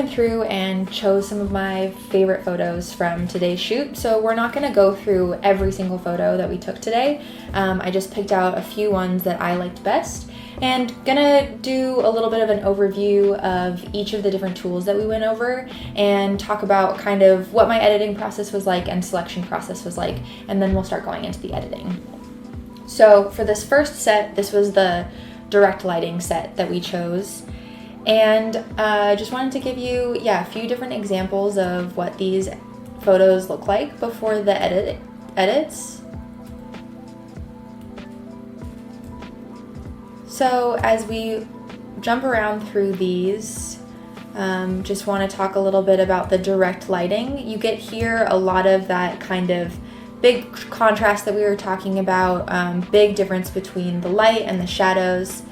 went through and chose some of my favorite photos from today's shoot. So we're not gonna go through every single photo that we took today. I just picked out a few ones that I liked best, and gonna do a little bit of an overview of each of the different tools that we went over and talk about kind of what my editing process was like and selection process was like, and then we'll start going into the editing. So for this first set, this was the direct lighting set that we chose. And I just wanted to give you, a few different examples of what these photos look like before the edits. So as we jump around through these, just want to talk a little bit about the direct lighting. You get here a lot of that kind of big contrast that we were talking about, big difference between the light and the shadows.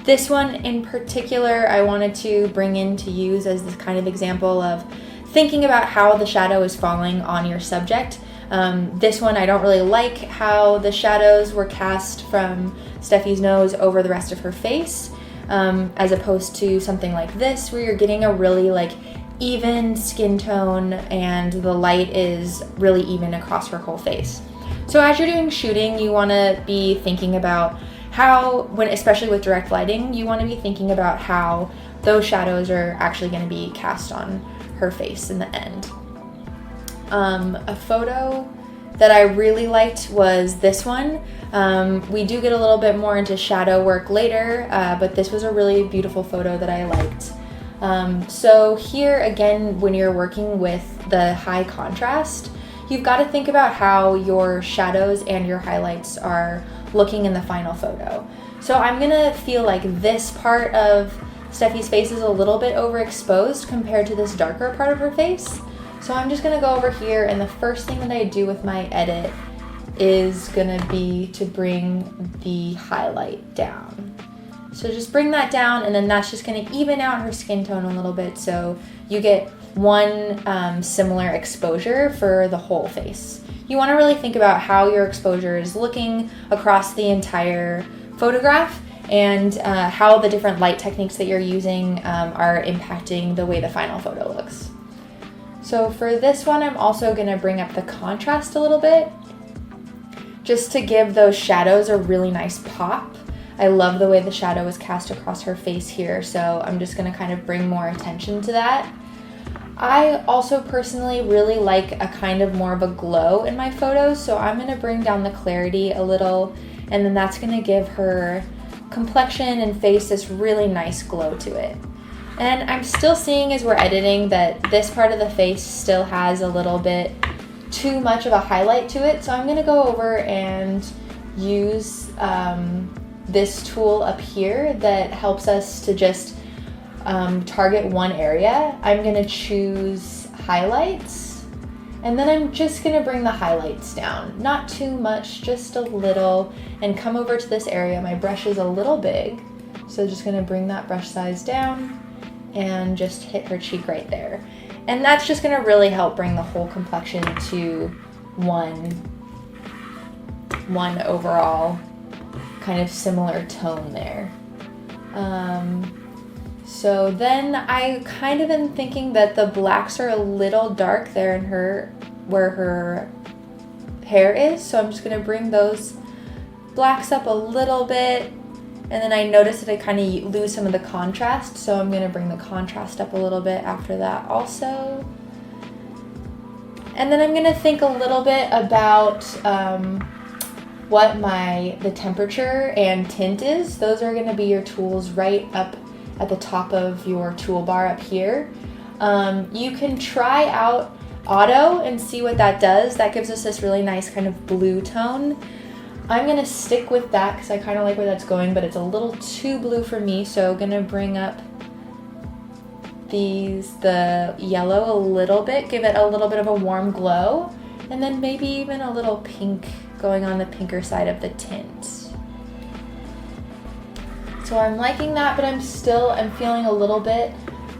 This one in particular I wanted to bring in to use as this kind of example of thinking about how the shadow is falling on your subject. This one I don't really like how the shadows were cast from Steffi's nose over the rest of her face, as opposed to something like this where you're getting a really like even skin tone and the light is really even across her whole face. So as you're doing shooting, you want to be thinking about how, especially with direct lighting, you want to be thinking about how those shadows are actually going to be cast on her face in the end. A photo that I really liked was this one. We do get a little bit more into shadow work later, but this was a really beautiful photo that I liked. So here again, when you're working with the high contrast, you've got to think about how your shadows and your highlights are looking in the final photo. So I'm gonna feel like this part of Steffi's face is a little bit overexposed compared to this darker part of her face. So I'm just gonna go over here, and the first thing that I do with my edit is gonna be to bring the highlight down. So just bring that down, and then that's just gonna even out her skin tone a little bit so you get one similar exposure for the whole face. You want to really think about how your exposure is looking across the entire photograph and how the different light techniques that you're using are impacting the way the final photo looks. So for this one, I'm also going to bring up the contrast a little bit just to give those shadows a really nice pop. I love the way the shadow is cast across her face here, so I'm just going to kind of bring more attention to that. I also personally really like a kind of more of a glow in my photos, so I'm going to bring down the clarity a little, and then that's going to give her complexion and face this really nice glow to it. And I'm still seeing as we're editing that this part of the face still has a little bit too much of a highlight to it, so I'm going to go over and use this tool up here that helps us to just target one area. I'm going to choose highlights, and then I'm just going to bring the highlights down. Not too much, just a little, and come over to this area. My brush is a little big, so just going to bring that brush size down and just hit her cheek right there. And that's just going to really help bring the whole complexion to one overall kind of similar tone there. So then I kind of am thinking that the blacks are a little dark there in where her hair is. So I'm just going to bring those blacks up a little bit. And then I notice that I kind of lose some of the contrast. So I'm going to bring the contrast up a little bit after that also. And then I'm going to think a little bit about what the temperature and tint is. Those are going to be your tools right up at the top of your toolbar up here. You can try out auto and see what that does. That gives us this really nice kind of blue tone. I'm gonna stick with that because I kind of like where that's going, but it's a little too blue for me, so I'm gonna bring up the yellow a little bit, give it a little bit of a warm glow, and then maybe even a little pink going on the pinker side of the tint. So I'm liking that, but I'm feeling a little bit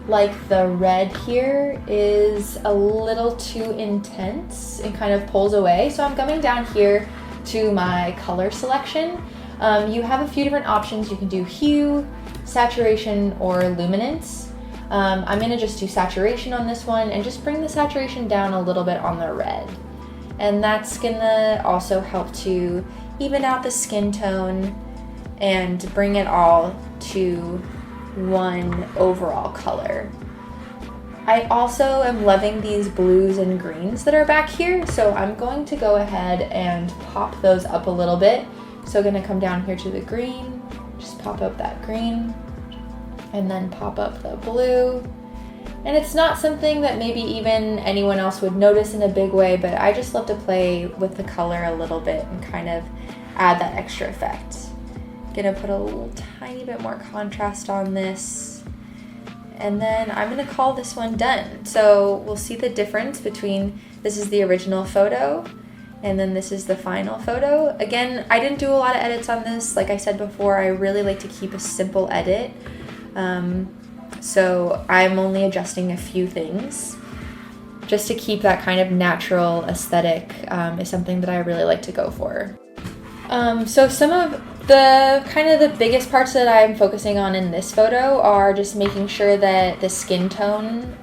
like the red here is a little too intense and kind of pulls away. So I'm coming down here to my color selection. You have a few different options. You can do hue, saturation, or luminance. I'm gonna just do saturation on this one and just bring the saturation down a little bit on the red. And that's gonna also help to even out the skin tone and bring it all to one overall color. I also am loving these blues and greens that are back here, so I'm going to go ahead and pop those up a little bit. So I'm gonna come down here to the green, just pop up that green, and then pop up the blue. And it's not something that maybe even anyone else would notice in a big way, but I just love to play with the color a little bit and kind of add that extra effect. Gonna put a little tiny bit more contrast on this. And then I'm gonna call this one done. So we'll see the difference between, this is the original photo, and then this is the final photo. Again, I didn't do a lot of edits on this. Like I said before, I really like to keep a simple edit. So I'm only adjusting a few things. Just to keep that kind of natural aesthetic is something that I really like to go for. So some of the biggest parts that I'm focusing on in this photo are just making sure that the skin tone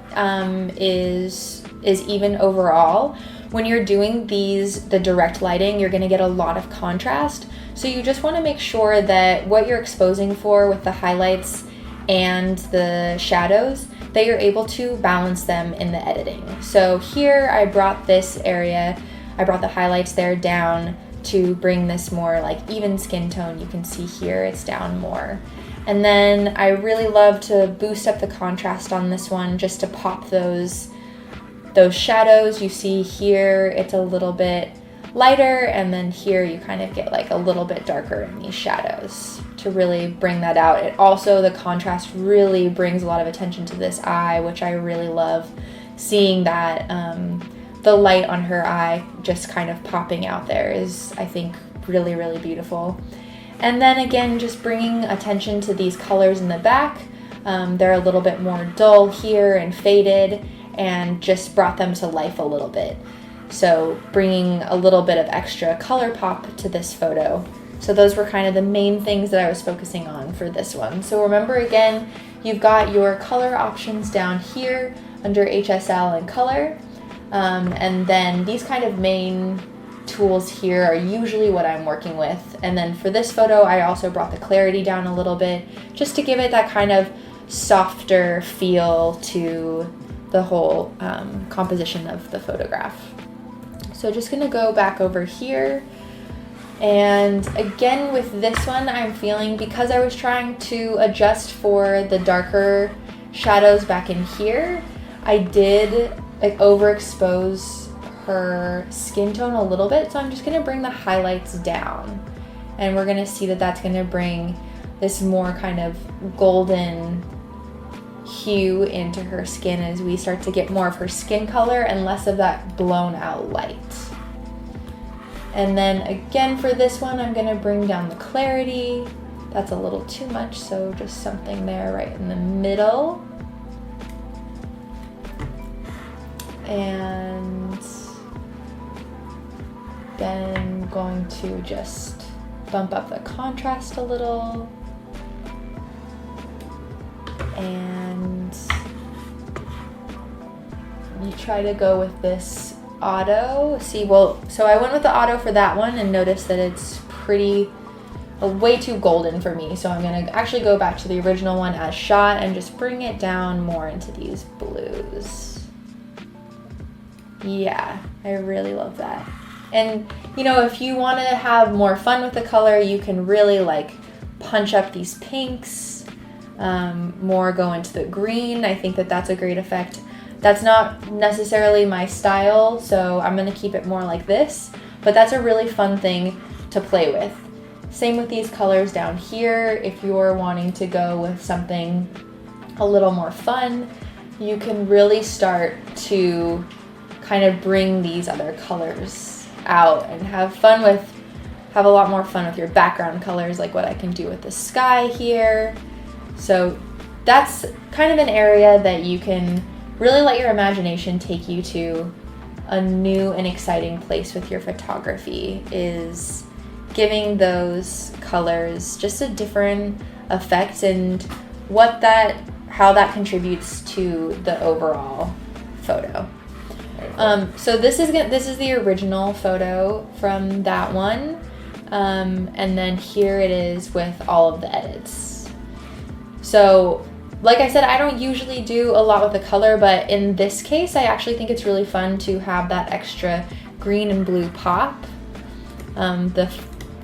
is even overall. When you're doing the direct lighting, you're gonna get a lot of contrast. So you just wanna make sure that what you're exposing for with the highlights and the shadows, that you're able to balance them in the editing. So here I brought this area, I brought the highlights there down to bring this more like even skin tone. You can see here it's down more. And then I really love to boost up the contrast on this one just to pop those shadows. You see here it's a little bit lighter, and then here you kind of get like a little bit darker in these shadows to really bring that out. It also, the contrast really brings a lot of attention to this eye, which I really love seeing that the light on her eye just kind of popping out there is, I think, really, really beautiful. And then again, just bringing attention to these colors in the back. They're a little bit more dull here and faded, and just brought them to life a little bit. So bringing a little bit of extra color pop to this photo. So those were kind of the main things that I was focusing on for this one. So remember again, you've got your color options down here under HSL and color. And then these kind of main tools here are usually what I'm working with. And then for this photo, I also brought the clarity down a little bit just to give it that kind of softer feel to the whole composition of the photograph. So just gonna go back over here. And again, with this one, I'm feeling, because I was trying to adjust for the darker shadows back in here, I did like overexpose her skin tone a little bit. So I'm just gonna bring the highlights down, and we're gonna see that that's gonna bring this more kind of golden hue into her skin as we start to get more of her skin color and less of that blown out light. And then again for this one, I'm gonna bring down the clarity. That's a little too much, so just something there right in the middle. And then going to just bump up the contrast a little. And you try to go with this auto. See, well, so I went with the auto for that one and noticed that it's way too golden for me. So I'm gonna actually go back to the original one as shot and just bring it down more into these blues. Yeah, I really love that. And you know, if you want to have more fun with the color, you can really like punch up these pinks, more go into the green. I think that that's a great effect. That's not necessarily my style, so I'm gonna keep it more like this, but that's a really fun thing to play with. Same with these colors down here. If you're wanting to go with something a little more fun, you can really start to kind of bring these other colors out and have a lot more fun with your background colors, like what I can do with the sky here. So that's kind of an area that you can really let your imagination take you to a new and exciting place with your photography, is giving those colors just a different effect. And what that how that contributes to the overall photo. So this is the original photo from that one, and then here it is with all of the edits. So like I said, I don't usually do a lot with the color, but in this case I actually think it's really fun to have that extra green and blue pop. The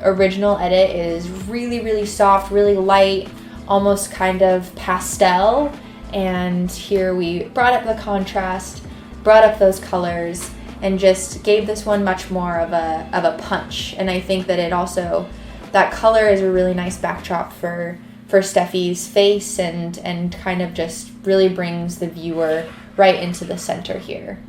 original edit is really, really soft, really light, almost kind of pastel, and here we brought up the contrast, brought up those colors, and just gave this one much more of a punch. And I think that it also, that color is a really nice backdrop for Steffi's face, and kind of just really brings the viewer right into the center here.